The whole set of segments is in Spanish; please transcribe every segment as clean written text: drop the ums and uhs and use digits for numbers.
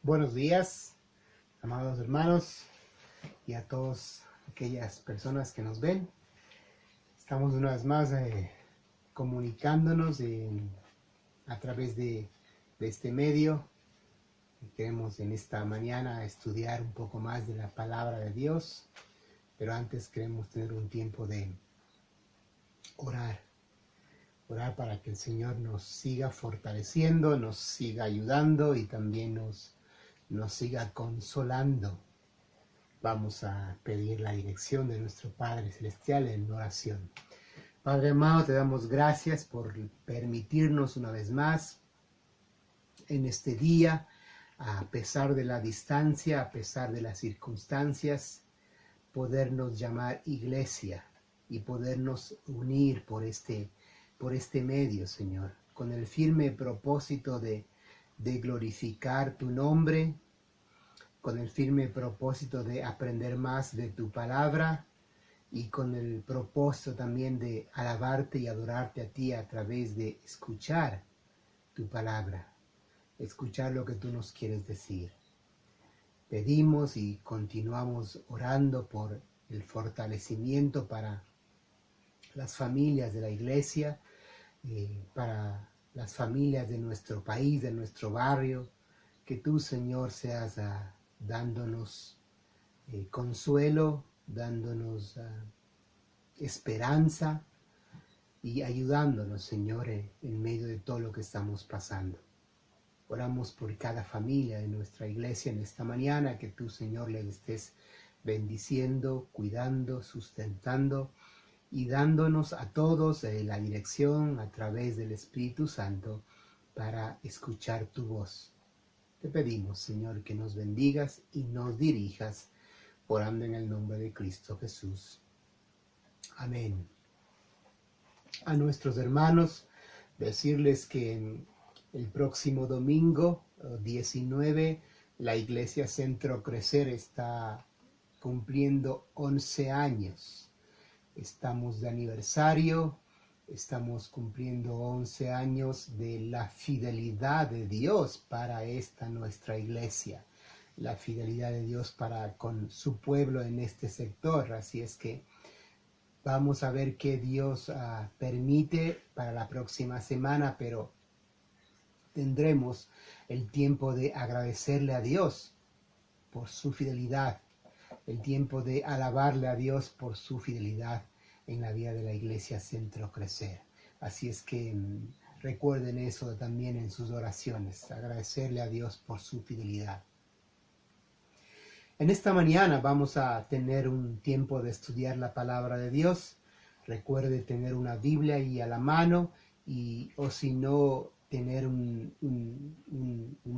Buenos días, amados hermanos, y a todas aquellas personas que nos ven. Estamos una vez más comunicándonos a través de este medio. Queremos en esta mañana estudiar un poco más de la palabra de Dios, pero antes queremos tener un tiempo de orar para que el Señor nos siga fortaleciendo, nos siga ayudando y también nos siga consolando. Vamos a pedir la dirección de nuestro Padre Celestial en oración. Padre amado, te damos gracias por permitirnos una vez más en este día, a pesar de la distancia, a pesar de las circunstancias, podernos llamar iglesia y podernos unir por este medio, Señor, con el firme propósito de glorificar tu nombre, con el firme propósito de aprender más de tu palabra y con el propósito también de alabarte y adorarte a ti a través de escuchar tu palabra, escuchar lo que tú nos quieres decir. Pedimos y continuamos orando por el fortalecimiento para las familias de la iglesia, para las familias de nuestro país, de nuestro barrio, que tú, Señor, seas dándonos consuelo, dándonos esperanza y ayudándonos, Señor, en medio de todo lo que estamos pasando. Oramos por cada familia de nuestra iglesia en esta mañana, que tú, Señor, les estés bendiciendo, cuidando, sustentando y dándonos a todos la dirección a través del Espíritu Santo para escuchar tu voz. Te pedimos, Señor, que nos bendigas y nos dirijas, orando en el nombre de Cristo Jesús. Amén. A nuestros hermanos, decirles que el próximo domingo 19, la Iglesia Centro Crecer está cumpliendo 11 años. Estamos de aniversario, estamos cumpliendo 11 años de la fidelidad de Dios para esta nuestra iglesia, la fidelidad de Dios para con su pueblo en este sector. Así es que vamos a ver qué Dios permite para la próxima semana, pero tendremos el tiempo de agradecerle a Dios por su fidelidad, el tiempo de alabarle a Dios por su fidelidad en la vida de la Iglesia Centro Crecer. Así es que recuerden eso también en sus oraciones, agradecerle a Dios por su fidelidad. En esta mañana vamos a tener un tiempo de estudiar la palabra de Dios. Recuerde tener una Biblia ahí a la mano o si no, tener un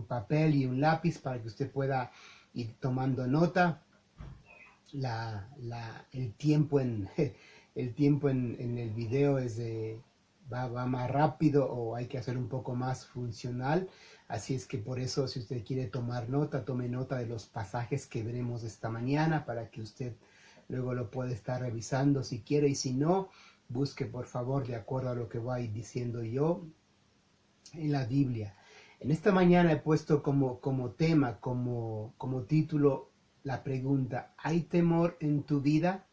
papel y un lápiz para que usted pueda ir tomando nota. El tiempo en el video va más rápido o hay que hacer un poco más funcional. Así es que por eso, si usted quiere tomar nota, tome nota de los pasajes que veremos esta mañana para que usted luego lo pueda estar revisando si quiere, y si no, busque por favor de acuerdo a lo que voy diciendo yo en la Biblia. En esta mañana he puesto como tema, como título, la pregunta: ¿hay temor en tu vida?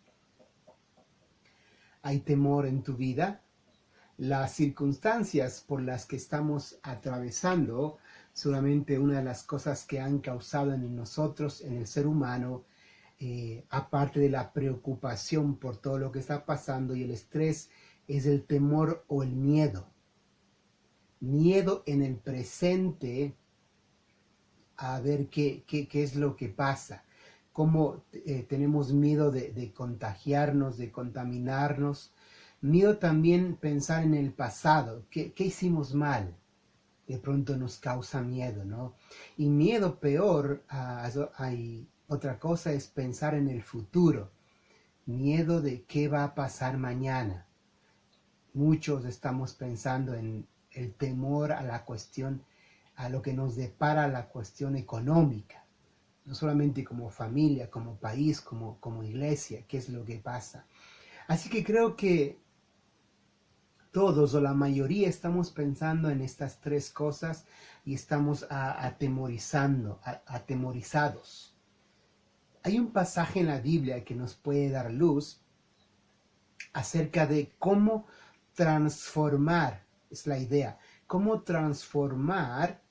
¿Hay temor en tu vida? Las circunstancias por las que estamos atravesando, solamente una de las cosas que han causado en nosotros, en el ser humano, aparte de la preocupación por todo lo que está pasando y el estrés, es el temor o el miedo. Miedo en el presente a ver qué es lo que pasa. Cómo tenemos miedo de contagiarnos, de contaminarnos. Miedo también pensar en el pasado. ¿Qué hicimos mal? De pronto nos causa miedo, ¿no? Y miedo peor, hay otra cosa, es pensar en el futuro. Miedo de qué va a pasar mañana. Muchos estamos pensando en el temor a la cuestión, a lo que nos depara la cuestión económica. No solamente como familia, como país, como iglesia, qué es lo que pasa. Así que creo que todos o la mayoría estamos pensando en estas tres cosas y estamos atemorizados. Hay un pasaje en la Biblia que nos puede dar luz acerca de cómo transformar, es la idea, cómo transformar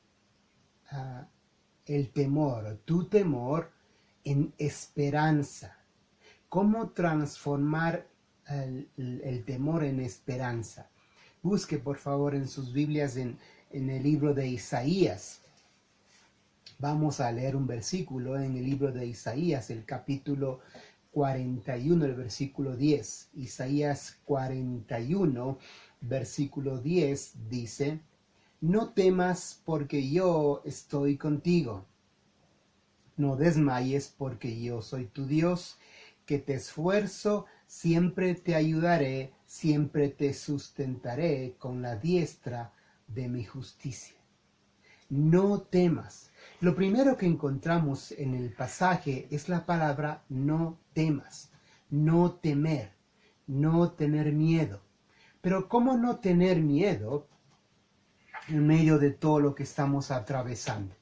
el temor, tu temor, en esperanza. Cómo transformar el temor en esperanza. Busque por favor en sus Biblias en el libro de Isaías. Vamos a leer un versículo en el libro de Isaías, el capítulo 41, el versículo 10. Isaías 41, versículo 10 dice: no temas porque yo estoy contigo. No desmayes porque yo soy tu Dios, que te esfuerzo, siempre te ayudaré, siempre te sustentaré con la diestra de mi justicia. No temas. Lo primero que encontramos en el pasaje es la palabra no temas, no temer, no tener miedo. Pero ¿cómo no tener miedo en medio de todo lo que estamos atravesando?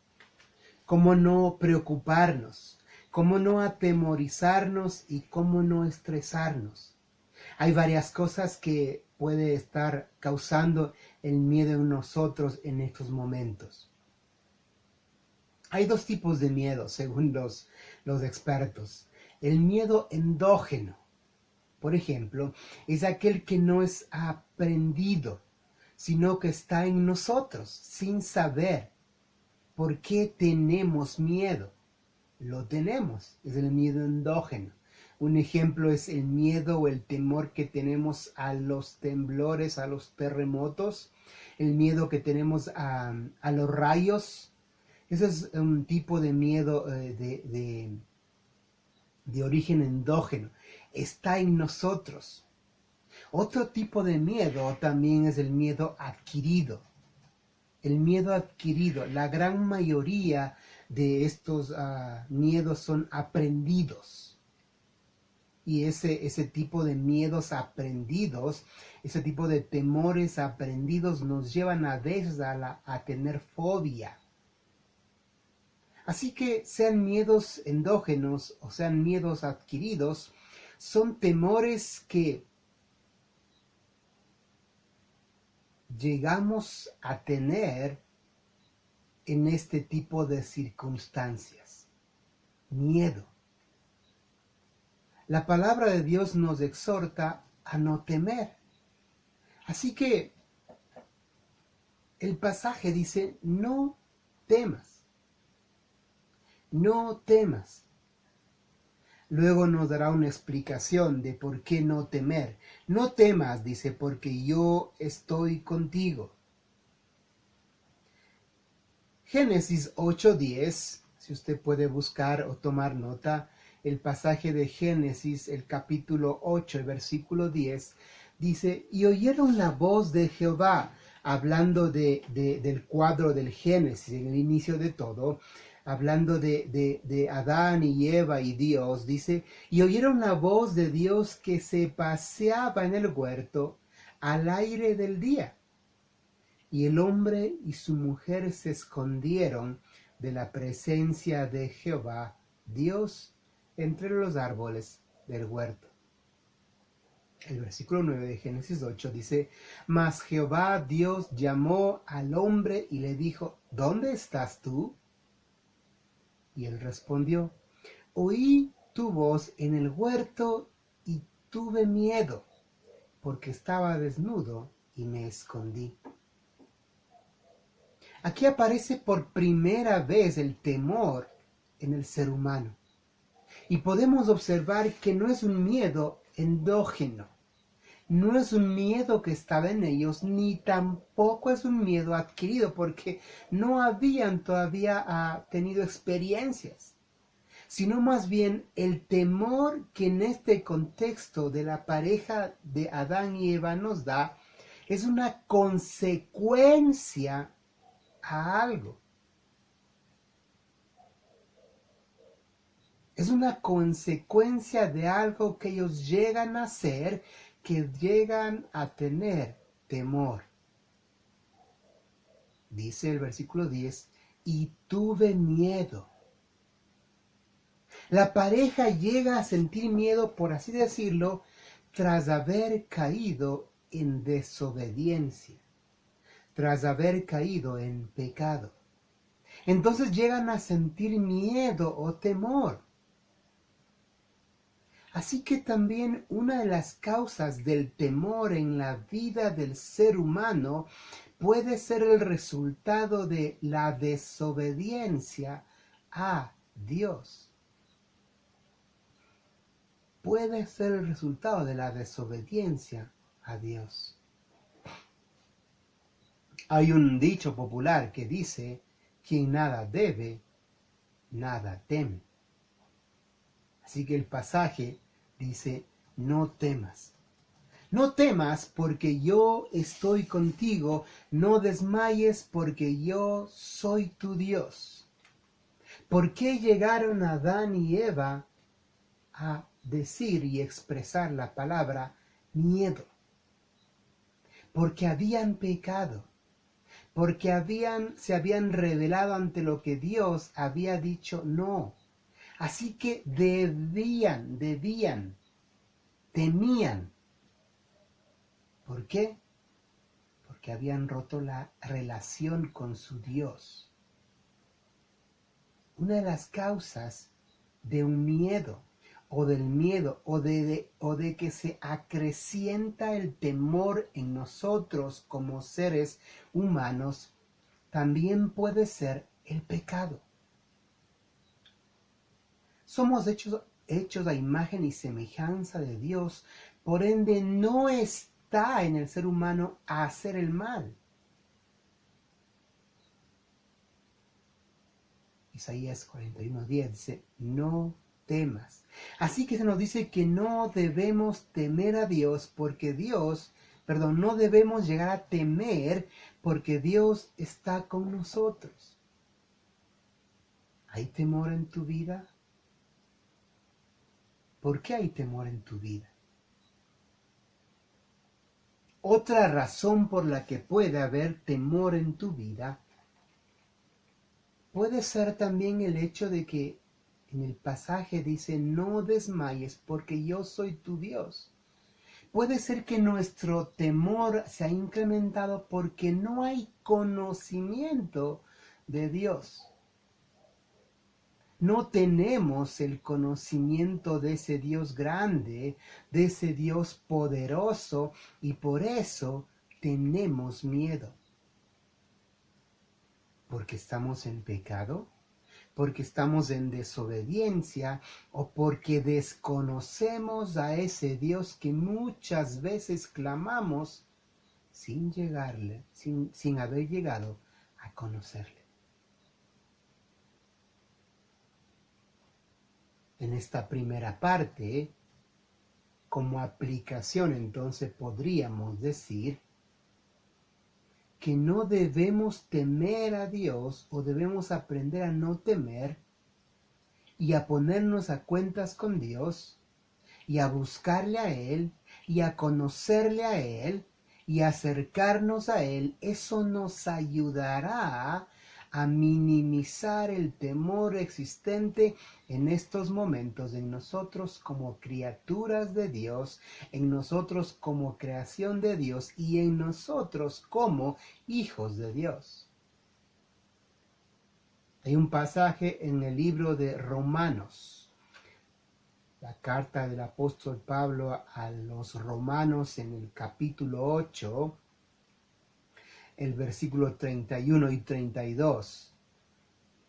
¿Cómo no preocuparnos? ¿Cómo no atemorizarnos y cómo no estresarnos? Hay varias cosas que puede estar causando el miedo en nosotros en estos momentos. Hay dos tipos de miedo, según los expertos. El miedo endógeno, por ejemplo, es aquel que no es aprendido, sino que está en nosotros, sin saber. ¿Por qué tenemos miedo? Lo tenemos, es el miedo endógeno. Un ejemplo es el miedo o el temor que tenemos a los temblores, a los terremotos, el miedo que tenemos a los rayos. Ese es un tipo de miedo de origen endógeno. Está en nosotros. Otro tipo de miedo también es el miedo adquirido. El miedo adquirido, la gran mayoría de estos miedos son aprendidos. Y ese tipo de miedos aprendidos, ese tipo de temores aprendidos nos llevan a veces a tener fobia. Así que sean miedos endógenos o sean miedos adquiridos, son temores que llegamos a tener en este tipo de circunstancias. Miedo. La palabra de Dios nos exhorta a no temer. Así que el pasaje dice: no temas. No temas. Luego nos dará una explicación de por qué no temer. No temas, dice, porque yo estoy contigo. Génesis 8:10, si usted puede buscar o tomar nota, el pasaje de Génesis, el capítulo 8, el versículo 10, dice: y oyeron la voz de Jehová, hablando del cuadro del Génesis, en el inicio de todo, hablando de Adán y Eva y Dios, dice: y oyeron la voz de Dios que se paseaba en el huerto al aire del día. Y el hombre y su mujer se escondieron de la presencia de Jehová, Dios, entre los árboles del huerto. El versículo 9 de Génesis 8 dice: mas Jehová Dios llamó al hombre y le dijo: ¿dónde estás tú? Y él respondió: oí tu voz en el huerto y tuve miedo, porque estaba desnudo y me escondí. Aquí aparece por primera vez el temor en el ser humano. Y podemos observar que no es un miedo endógeno. No es un miedo que estaba en ellos, ni tampoco es un miedo adquirido, porque no habían todavía tenido experiencias, sino más bien el temor que en este contexto de la pareja de Adán y Eva nos da es una consecuencia a algo. Es una consecuencia de algo que ellos llegan a hacer, que llegan a tener temor. Dice el versículo 10, y tuve miedo. La pareja llega a sentir miedo, por así decirlo, tras haber caído en desobediencia, tras haber caído en pecado. Entonces llegan a sentir miedo o temor. Así que también una de las causas del temor en la vida del ser humano puede ser el resultado de la desobediencia a Dios. Puede ser el resultado de la desobediencia a Dios. Hay un dicho popular que dice, quien nada debe, nada teme. Así que el pasaje dice, no temas. No temas porque yo estoy contigo, no desmayes porque yo soy tu Dios. ¿Por qué llegaron Adán y Eva a decir y expresar la palabra miedo? Porque habían pecado, porque se habían rebelado ante lo que Dios había dicho no. Así que temían. ¿Por qué? Porque habían roto la relación con su Dios. Una de las causas de un miedo, o del miedo, o de que se acrecienta el temor en nosotros como seres humanos, también puede ser el pecado. Somos hechos a imagen y semejanza de Dios, por ende no está en el ser humano hacer el mal. Isaías 41:10 dice, no temas. Así que se nos dice que no debemos temer a Dios no debemos llegar a temer porque Dios está con nosotros. ¿Hay temor en tu vida? ¿Por qué hay temor en tu vida? Otra razón por la que puede haber temor en tu vida puede ser también el hecho de que en el pasaje dice, no desmayes porque yo soy tu Dios. Puede ser que nuestro temor se ha incrementado porque no hay conocimiento de Dios. No tenemos el conocimiento de ese Dios grande, de ese Dios poderoso, y por eso tenemos miedo. ¿Porque estamos en pecado? ¿Porque estamos en desobediencia? ¿O porque desconocemos a ese Dios que muchas veces clamamos sin haber llegado a conocerle? En esta primera parte, como aplicación, entonces podríamos decir que no debemos temer a Dios, o debemos aprender a no temer y a ponernos a cuentas con Dios y a buscarle a Él y a conocerle a Él y a acercarnos a Él. Eso nos ayudará a minimizar el temor existente en estos momentos en nosotros como criaturas de Dios, en nosotros como creación de Dios y en nosotros como hijos de Dios. Hay un pasaje en el libro de Romanos, la carta del apóstol Pablo a los romanos en el capítulo 8, el versículo 31 y 32.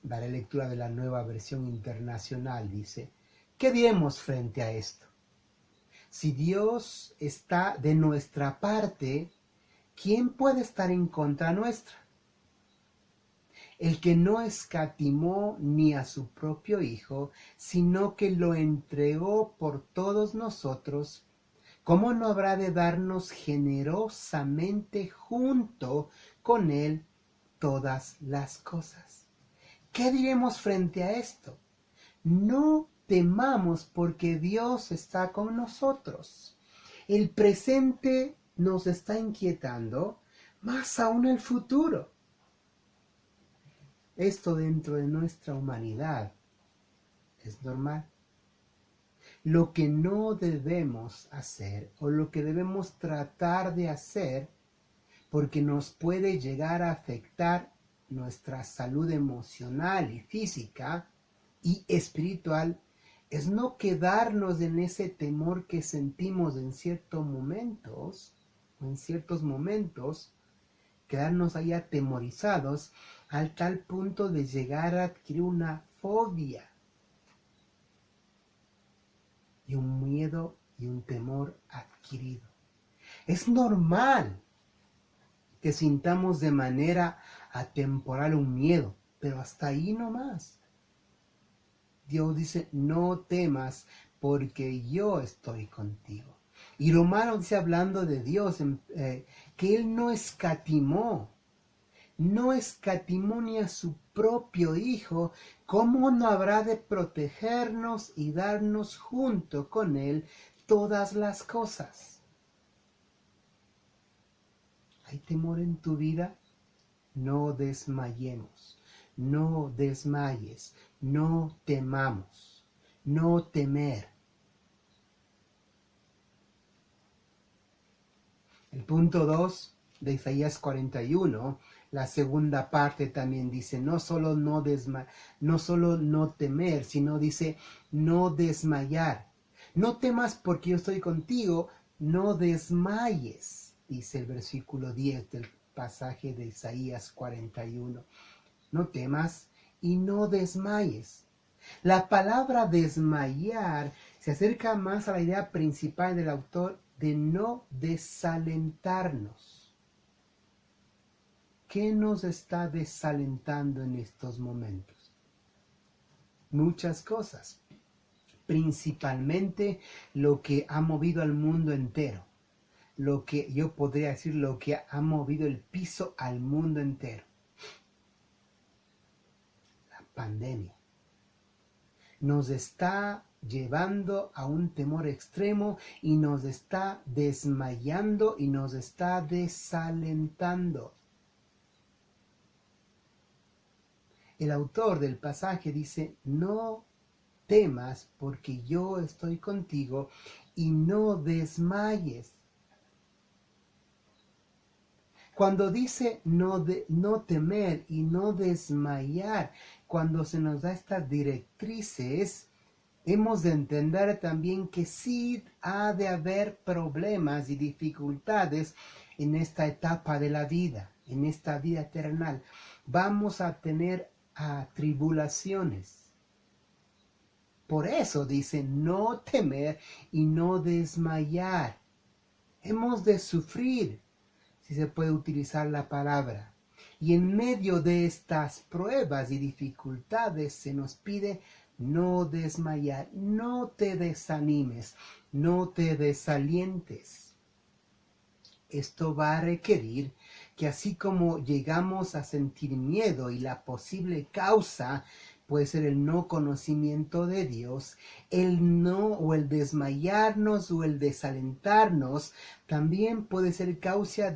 Daré lectura de la Nueva Versión Internacional. Dice, ¿qué diremos frente a esto? Si Dios está de nuestra parte, ¿quién puede estar en contra nuestra? El que no escatimó ni a su propio Hijo, sino que lo entregó por todos nosotros, ¿cómo no habrá de darnos generosamente junto con Él todas las cosas? ¿Qué diremos frente a esto? No temamos porque Dios está con nosotros. El presente nos está inquietando, más aún el futuro. Esto dentro de nuestra humanidad es normal. Lo que no debemos hacer o lo que debemos tratar de hacer, porque nos puede llegar a afectar nuestra salud emocional y física y espiritual, es no quedarnos en ese temor que sentimos en ciertos momentos, quedarnos ahí atemorizados al tal punto de llegar a adquirir una fobia y un miedo y un temor adquirido. Es normal que sintamos de manera atemporal un miedo, pero hasta ahí no más. Dios dice, no temas porque yo estoy contigo. Y Romanos dice, hablando de Dios, que Él no escatimó ni a su propio Hijo, ¿cómo no habrá de protegernos y darnos junto con Él todas las cosas? ¿Hay temor en tu vida? No desmayemos, no desmayes, no temamos, no temer. El punto 2 de Isaías 41, la segunda parte también dice, no solo no temer, sino dice no desmayar. No temas porque yo estoy contigo, no desmayes, dice el versículo 10 del pasaje de Isaías 41. No temas y no desmayes. La palabra desmayar se acerca más a la idea principal del autor de no desalentarnos. ¿Qué nos está desalentando en estos momentos? Muchas cosas, principalmente lo que ha movido al mundo entero, lo que yo podría decir lo que ha movido el piso al mundo entero. La pandemia nos está llevando a un temor extremo y nos está desmayando y nos está desalentando. El autor del pasaje dice, no temas porque yo estoy contigo y no desmayes. Cuando dice no temer y no desmayar, cuando se nos da estas directrices, hemos de entender también que sí ha de haber problemas y dificultades en esta etapa de la vida, en esta vida terrenal. Vamos a tener tribulaciones. Por eso dice no temer y no desmayar. Hemos de sufrir, si se puede utilizar la palabra. Y en medio de estas pruebas y dificultades se nos pide no desmayar, no te desanimes, no te desalientes. Esto va a requerir que así como llegamos a sentir miedo y la posible causa puede ser el no conocimiento de Dios, el no o el desmayarnos o el desalentarnos también puede ser causa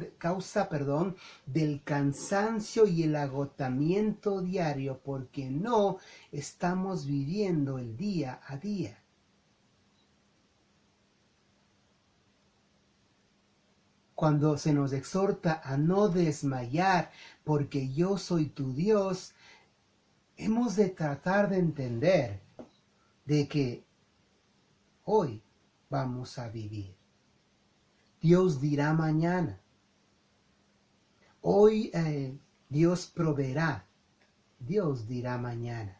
del cansancio y el agotamiento diario porque no estamos viviendo el día a día. Cuando se nos exhorta a no desmayar porque yo soy tu Dios, hemos de tratar de entender de que hoy vamos a vivir. Dios dirá mañana. Hoy Dios proveerá. Dios dirá mañana.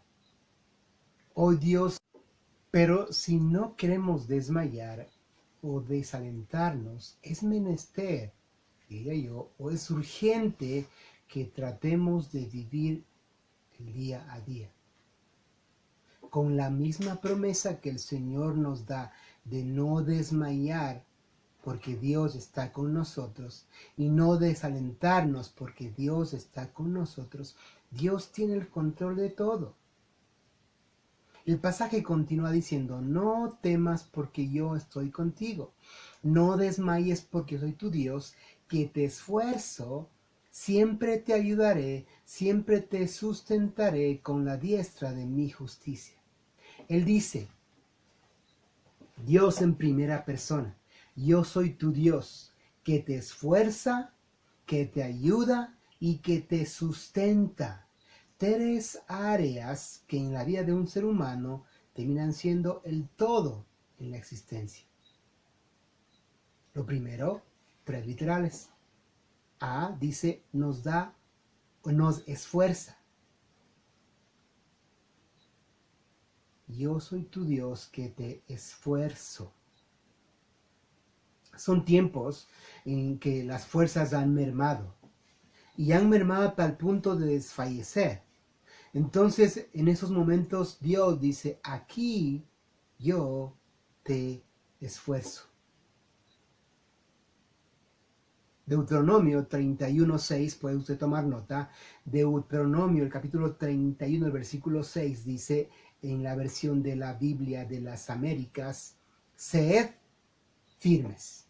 Hoy Dios... Pero si no queremos desmayar o desalentarnos, es menester, diría yo, o es urgente que tratemos de vivir el día a día con la misma promesa que el Señor nos da de no desmayar porque Dios está con nosotros y no desalentarnos porque Dios está con nosotros. Dios tiene el control de todo. El pasaje continúa diciendo, no temas porque yo estoy contigo, no desmayes porque soy tu Dios, que te esfuerzo, siempre te ayudaré, siempre te sustentaré con la diestra de mi justicia. Él dice, Dios en primera persona, yo soy tu Dios, que te esfuerza, que te ayuda y que te sustenta. Tres áreas que en la vida de un ser humano terminan siendo el todo en la existencia. Lo primero, tres literales. A dice, nos da o nos esfuerza. Yo soy tu Dios que te esfuerzo. Son tiempos en que las fuerzas han mermado y han mermado hasta el punto de desfallecer. Entonces, en esos momentos, Dios dice, aquí yo te esfuerzo. Deuteronomio 31:6, puede usted tomar nota. Deuteronomio, el capítulo 31, el versículo 6, dice en la versión de la Biblia de las Américas, sed firmes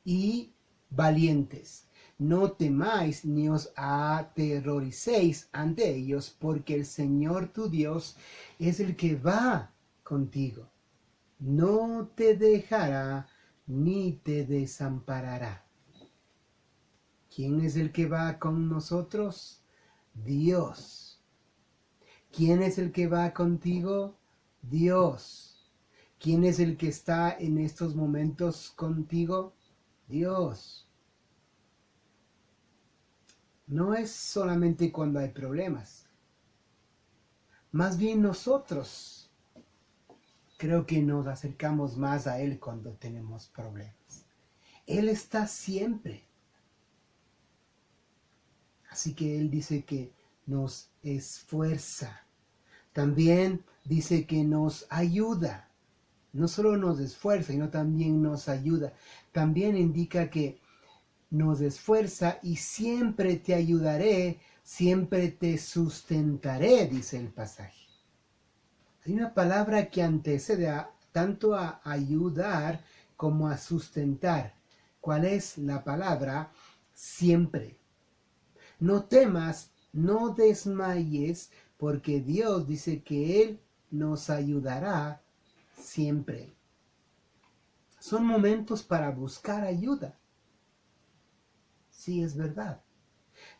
y valientes. No temáis ni os aterroricéis ante ellos, porque el Señor tu Dios es el que va contigo. No te dejará ni te desamparará. ¿Quién es el que va con nosotros? Dios. ¿Quién es el que va contigo? Dios. ¿Quién es el que está en estos momentos contigo? Dios. No es solamente cuando hay problemas. Más bien nosotros creo que nos acercamos más a Él cuando tenemos problemas. Él está siempre. Así que Él dice que nos esfuerza. También dice que nos ayuda. No solo nos esfuerza, sino también nos ayuda. También indica que nos esfuerza y siempre te ayudaré, siempre te sustentaré, dice el pasaje. Hay una palabra que antecede tanto a ayudar como a sustentar. ¿Cuál es la palabra? Siempre. No temas, no desmayes, porque Dios dice que Él nos ayudará siempre. Son momentos para buscar ayuda. Sí, es verdad.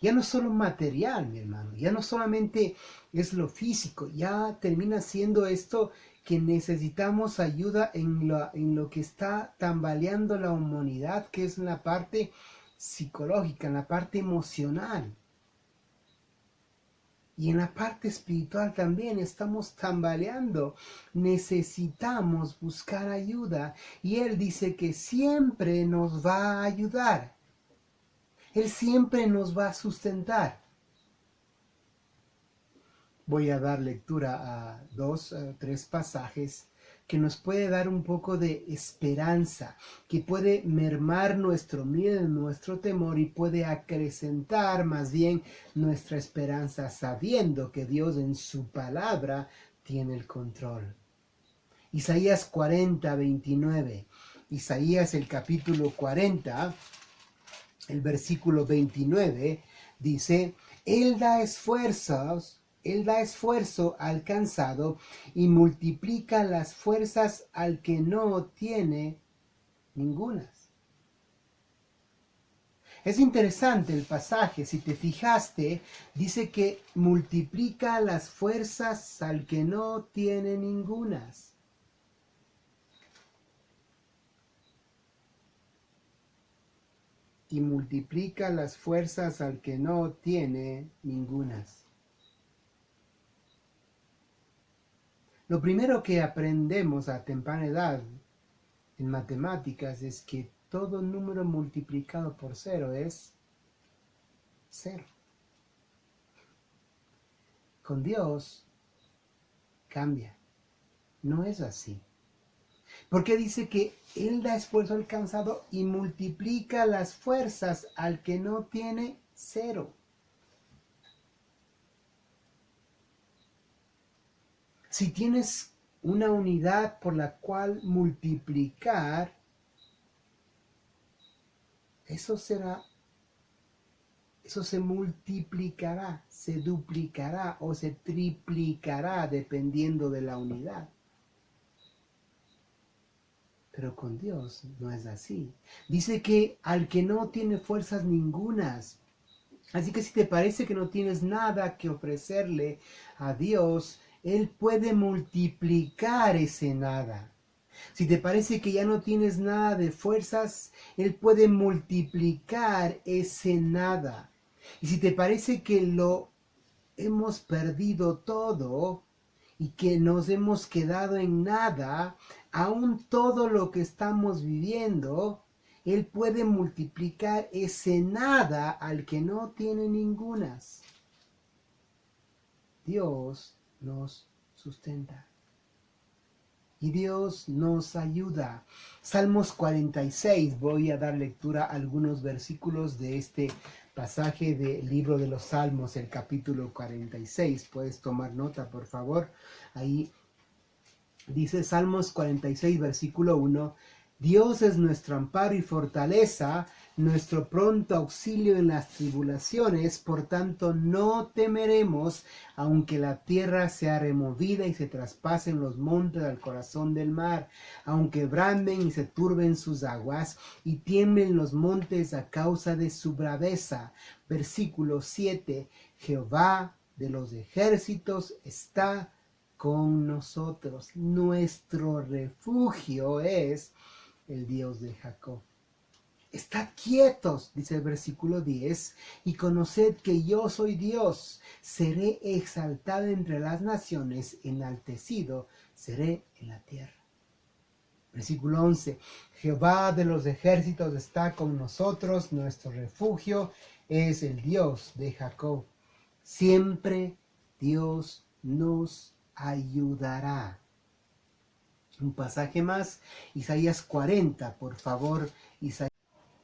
Ya no es solo material, mi hermano, ya no solamente es lo físico, ya termina siendo esto que necesitamos ayuda en lo que está tambaleando la humanidad, que es en la parte psicológica, en la parte emocional. Y en la parte espiritual también estamos tambaleando. Necesitamos buscar ayuda. Y Él dice que siempre nos va a ayudar. Él siempre nos va a sustentar. Voy a dar lectura a tres pasajes que nos puede dar un poco de esperanza, que puede mermar nuestro miedo, nuestro temor y puede acrecentar más bien nuestra esperanza sabiendo que Dios en su palabra tiene el control. Isaías 40:29. Isaías el capítulo 40, el versículo 29 dice, Él da esfuerzo al cansado y multiplica las fuerzas al que no tiene ningunas. Es interesante el pasaje, si te fijaste, dice que multiplica las fuerzas al que no tiene ningunas. Y multiplica las fuerzas al que no tiene ningunas. Lo primero que aprendemos a temprana edad en matemáticas es que todo número multiplicado por cero es cero. Con Dios cambia. No es así. Porque dice que Él da esfuerzo al cansado y multiplica las fuerzas al que no tiene cero. Si tienes una unidad por la cual multiplicar, eso se multiplicará, se duplicará o se triplicará dependiendo de la unidad. Pero con Dios no es así. Dice que al que no tiene fuerzas ningunas. Así que si te parece que no tienes nada que ofrecerle a Dios, Él puede multiplicar ese nada. Si te parece que ya no tienes nada de fuerzas, Él puede multiplicar ese nada. Y si te parece que lo hemos perdido todo y que nos hemos quedado en nada, aún todo lo que estamos viviendo, Él puede multiplicar ese nada al que no tiene ningunas. Dios nos sustenta. Y Dios nos ayuda. Salmos 46, voy a dar lectura a algunos versículos de este pasaje del libro de los Salmos, el capítulo 46. Puedes tomar nota, por favor. Ahí dice Salmos 46, versículo 1. Dios es nuestro amparo y fortaleza, nuestro pronto auxilio en las tribulaciones, por tanto no temeremos, aunque la tierra sea removida y se traspasen los montes al corazón del mar, aunque branden y se turben sus aguas y tiemblen los montes a causa de su braveza. Versículo 7. Jehová de los ejércitos está con nosotros. Nuestro refugio es el Dios de Jacob. Estad quietos, dice el versículo 10, y conoced que yo soy Dios. Seré exaltado entre las naciones, enaltecido seré en la tierra. Versículo 11. Jehová de los ejércitos está con nosotros. Nuestro refugio es el Dios de Jacob. Siempre Dios nos ayudará. Un pasaje más, Isaías 40, por favor.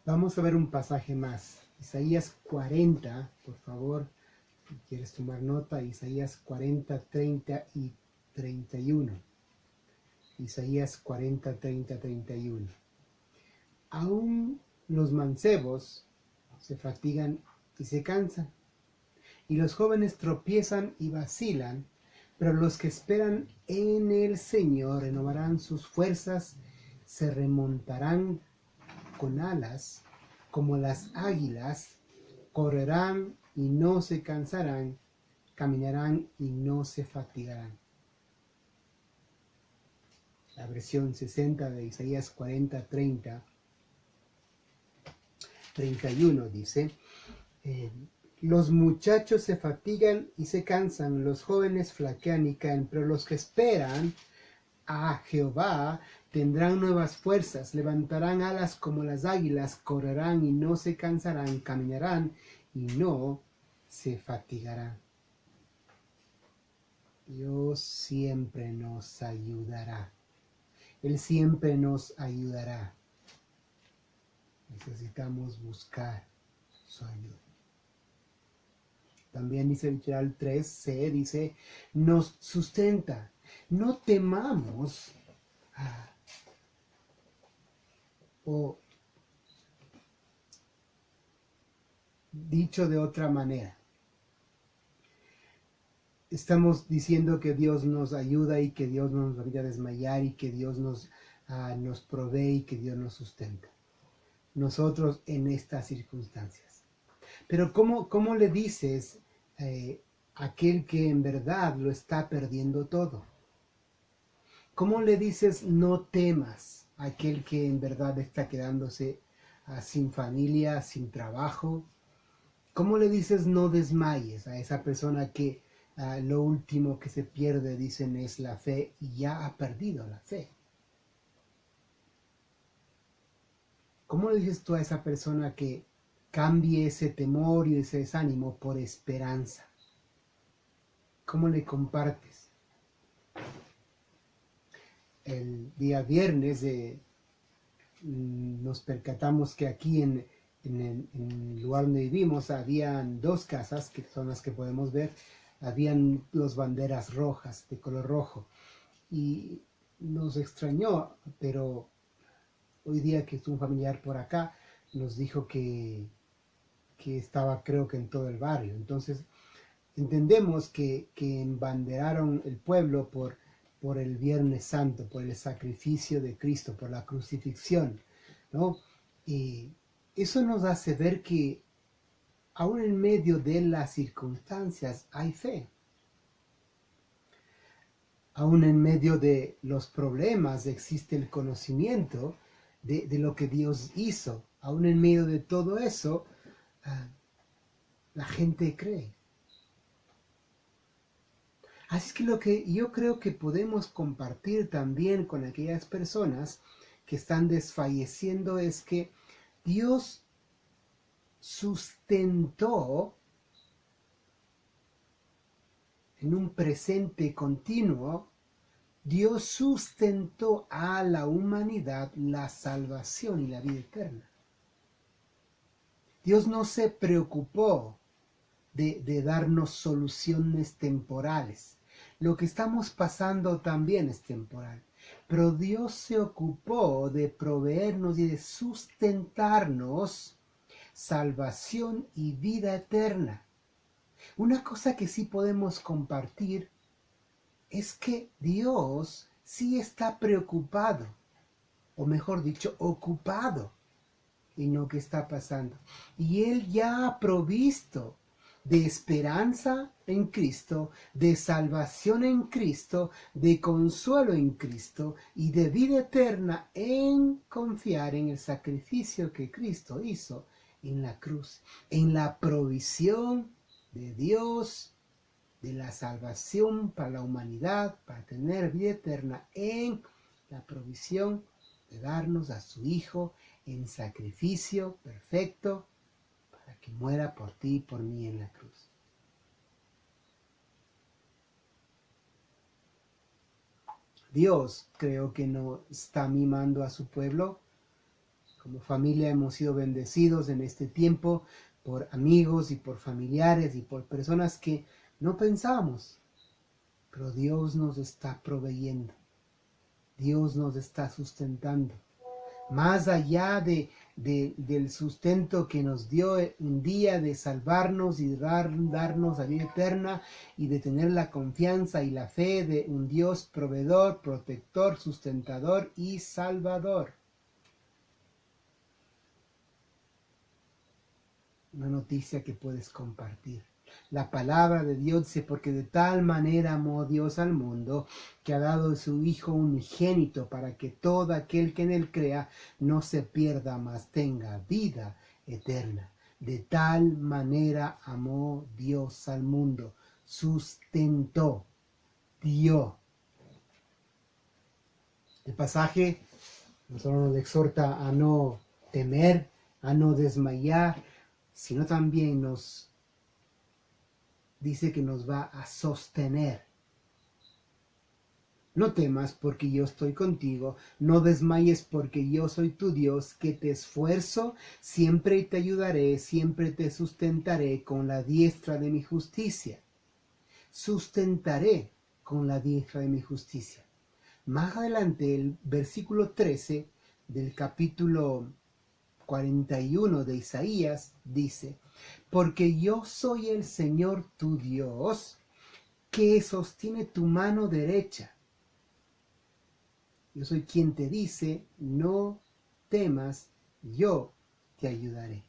Vamos a ver un pasaje más. Isaías 40, por favor. Si quieres tomar nota, Isaías 40, 30 y 31. Isaías 40, 30, 31. Aún los mancebos se fatigan y se cansan, y los jóvenes tropiezan y vacilan, pero los que esperan en el Señor renovarán sus fuerzas, se remontarán con alas como las águilas, correrán y no se cansarán, caminarán y no se fatigarán. La versión 60 de Isaías 40, 30, 31 dice, los muchachos se fatigan y se cansan, los jóvenes flaquean y caen, pero los que esperan a Jehová tendrán nuevas fuerzas, levantarán alas como las águilas, correrán y no se cansarán, caminarán y no se fatigarán. Dios siempre nos ayudará. Él siempre nos ayudará. Necesitamos buscar su ayuda. También dice el literal 3c, dice, nos sustenta. No temamos. O dicho de otra manera, estamos diciendo que Dios nos ayuda y que Dios no nos va a desmayar y que Dios nos provee y que Dios nos sustenta. Nosotros en estas circunstancias. Pero ¿cómo le dices a aquel que en verdad lo está perdiendo todo? ¿Cómo le dices no temas a aquel que en verdad está quedándose sin familia, sin trabajo? ¿Cómo le dices no desmayes a esa persona que lo último que se pierde, dicen, es la fe y ya ha perdido la fe? ¿Cómo le dices tú a esa persona que cambie ese temor y ese desánimo por esperanza? ¿Cómo le compartes? El día viernes nos percatamos que aquí en el lugar donde vivimos habían dos casas, que son las que podemos ver, habían dos banderas rojas de color rojo y nos extrañó, pero hoy día que estuvo un familiar por acá nos dijo que estaba creo que en todo el barrio. Entonces entendemos que embanderaron el pueblo por el Viernes Santo, por el sacrificio de Cristo, por la crucifixión, ¿no? Y eso nos hace ver que aún en medio de las circunstancias hay fe. Aún en medio de los problemas existe el conocimiento de lo que Dios hizo. Aún en medio de todo eso, la gente cree. Así es que lo que yo creo que podemos compartir también con aquellas personas que están desfalleciendo es que Dios sustentó en un presente continuo, Dios sustentó a la humanidad la salvación y la vida eterna. Dios no se preocupó de darnos soluciones temporales. Lo que estamos pasando también es temporal, pero Dios se ocupó de proveernos y de sustentarnos salvación y vida eterna. Una cosa que sí podemos compartir es que Dios sí está preocupado, o mejor dicho, ocupado en lo que está pasando. Y Él ya ha provisto de esperanza en Cristo, de salvación en Cristo, de consuelo en Cristo y de vida eterna en confiar en el sacrificio que Cristo hizo en la cruz, en la provisión de Dios, de la salvación para la humanidad, para tener vida eterna, en la provisión de darnos a su Hijo en sacrificio perfecto para que muera por ti y por mí en la cruz. Dios creo que no está mimando a su pueblo. Como familia hemos sido bendecidos en este tiempo por amigos y por familiares y por personas que no pensábamos, pero Dios nos está proveyendo, Dios nos está sustentando. Más allá del sustento que nos dio un día de salvarnos y darnos la vida eterna y de tener la confianza y la fe de un Dios proveedor, protector, sustentador y salvador. Una noticia que puedes compartir. La palabra de Dios dice, porque de tal manera amó Dios al mundo, que ha dado a su Hijo unigénito, para que todo aquel que en él crea no se pierda, mas tenga vida eterna. De tal manera amó Dios al mundo, sustentó, dio. El pasaje no solo nos exhorta a no temer, a no desmayar, sino también nos dice que nos va a sostener. No temas porque yo estoy contigo, no desmayes porque yo soy tu Dios, que te esfuerzo, siempre te ayudaré, siempre te sustentaré con la diestra de mi justicia. Sustentaré con la diestra de mi justicia. Más adelante, el versículo 13 del capítulo 41 de Isaías dice, porque yo soy el Señor tu Dios, que sostiene tu mano derecha. Yo soy quien te dice, no temas, yo te ayudaré.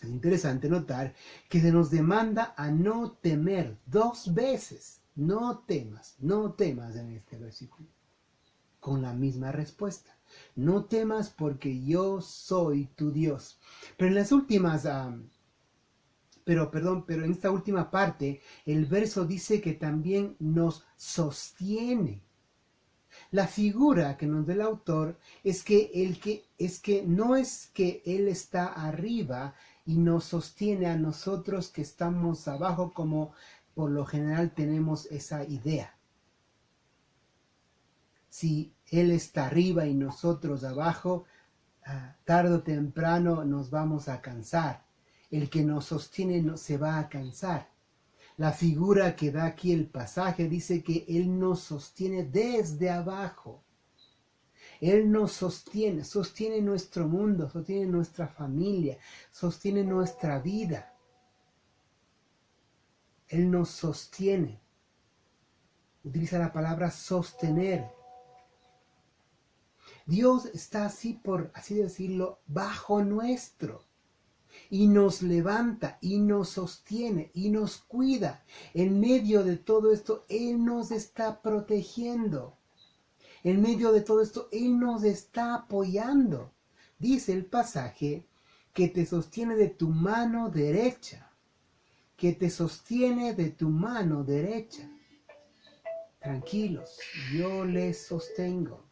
Es interesante notar que se nos demanda a no temer 2 veces. No temas en este versículo. Con la misma respuesta. No temas porque yo soy tu Dios. Pero en las últimas, pero en esta última parte, el verso dice que también nos sostiene. La figura que nos da el autor es que no es que Él está arriba y nos sostiene a nosotros que estamos abajo, como por lo general tenemos esa idea. Si Él está arriba y nosotros abajo, tarde o temprano nos vamos a cansar. El que nos sostiene no se va a cansar. La figura que da aquí el pasaje dice que Él nos sostiene desde abajo. Él nos sostiene, sostiene nuestro mundo, sostiene nuestra familia, sostiene nuestra vida. Él nos sostiene. Utiliza la palabra sostener. Dios está así, por así decirlo, bajo nuestro. Y nos levanta, y nos sostiene, y nos cuida. En medio de todo esto, Él nos está protegiendo. En medio de todo esto, Él nos está apoyando. Dice el pasaje que te sostiene de tu mano derecha. Que te sostiene de tu mano derecha. Tranquilos, yo les sostengo.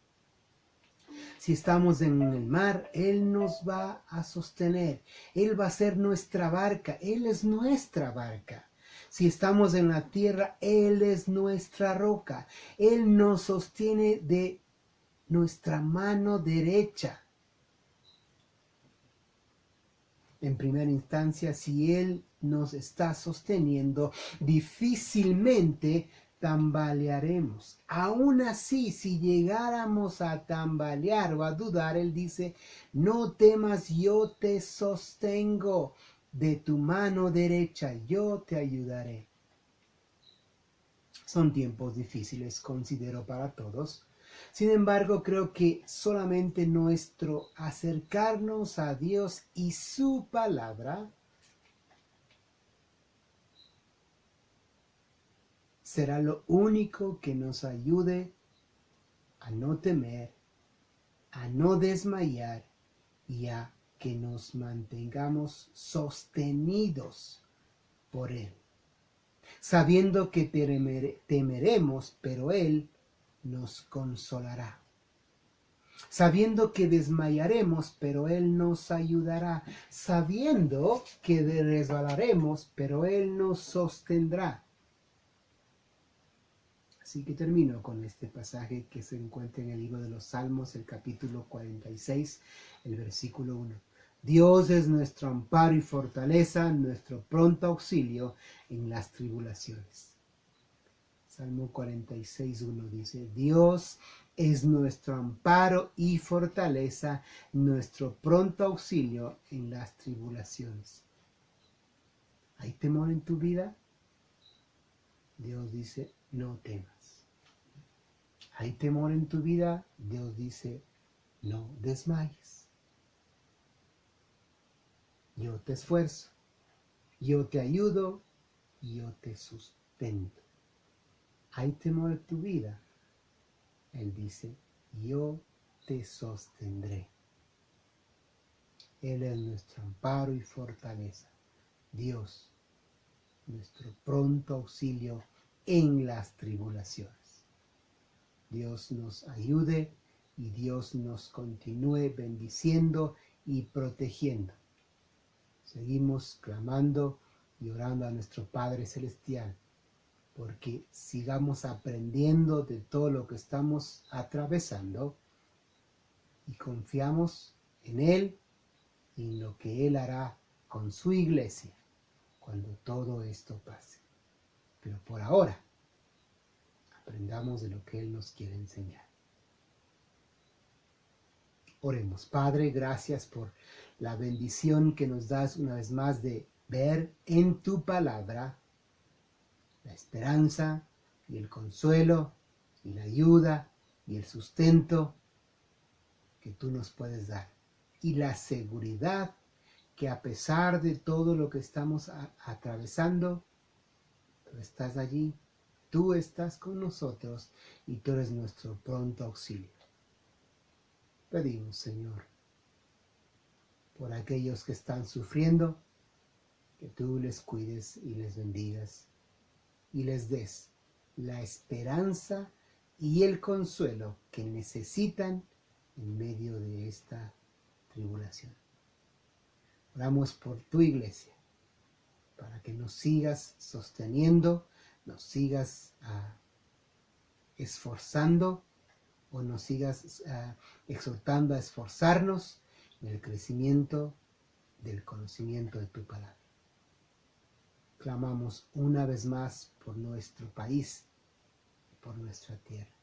Si estamos en el mar, Él nos va a sostener. Él va a ser nuestra barca. Él es nuestra barca. Si estamos en la tierra, Él es nuestra roca. Él nos sostiene de nuestra mano derecha. En primera instancia, si Él nos está sosteniendo, difícilmente tambalearemos. Aún así, si llegáramos a tambalear o a dudar, Él dice, no temas, yo te sostengo de tu mano derecha, yo te ayudaré. Son tiempos difíciles, considero, para todos. Sin embargo, creo que solamente nuestro acercarnos a Dios y su palabra será lo único que nos ayude a no temer, a no desmayar y a que nos mantengamos sostenidos por Él, sabiendo que temeremos, pero Él nos consolará. Sabiendo que desmayaremos, pero Él nos ayudará. Sabiendo que resbalaremos, pero Él nos sostendrá. Así que termino con este pasaje que se encuentra en el libro de los Salmos, el capítulo 46, el versículo 1. Dios es nuestro amparo y fortaleza, nuestro pronto auxilio en las tribulaciones. Salmo 46, 1 dice, Dios es nuestro amparo y fortaleza, nuestro pronto auxilio en las tribulaciones. ¿Hay temor en tu vida? Dios dice, no temas. ¿Hay temor en tu vida? Dios dice, no desmayes. Yo te esfuerzo, yo te ayudo, yo te sustento. ¿Hay temor en tu vida? Él dice, yo te sostendré. Él es nuestro amparo y fortaleza. Dios, nuestro pronto auxilio en las tribulaciones. Dios nos ayude y Dios nos continúe bendiciendo y protegiendo. Seguimos clamando y orando a nuestro Padre Celestial, porque sigamos aprendiendo de todo lo que estamos atravesando y confiamos en Él y en lo que Él hará con su iglesia cuando todo esto pase. Pero por ahora, aprendamos de lo que Él nos quiere enseñar. Oremos. Padre, gracias por la bendición que nos das una vez más de ver en tu palabra la esperanza y el consuelo y la ayuda y el sustento que tú nos puedes dar. Y la seguridad que a pesar de todo lo que estamos atravesando, tú estás allí, tú estás con nosotros y tú eres nuestro pronto auxilio. Pedimos, Señor, por aquellos que están sufriendo, que tú les cuides y les bendigas y les des la esperanza y el consuelo que necesitan en medio de esta tribulación. Oramos por tu iglesia, para que nos sigas sosteniendo, nos sigas esforzando o nos sigas exhortando a esforzarnos en el crecimiento del conocimiento de tu palabra. Clamamos una vez más por nuestro país, por nuestra tierra.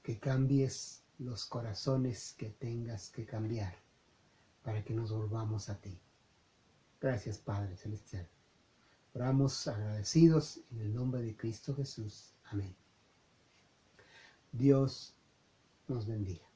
Que cambies los corazones que tengas que cambiar para que nos volvamos a ti. Gracias, Padre Celestial. Oramos agradecidos en el nombre de Cristo Jesús. Amén. Dios nos bendiga.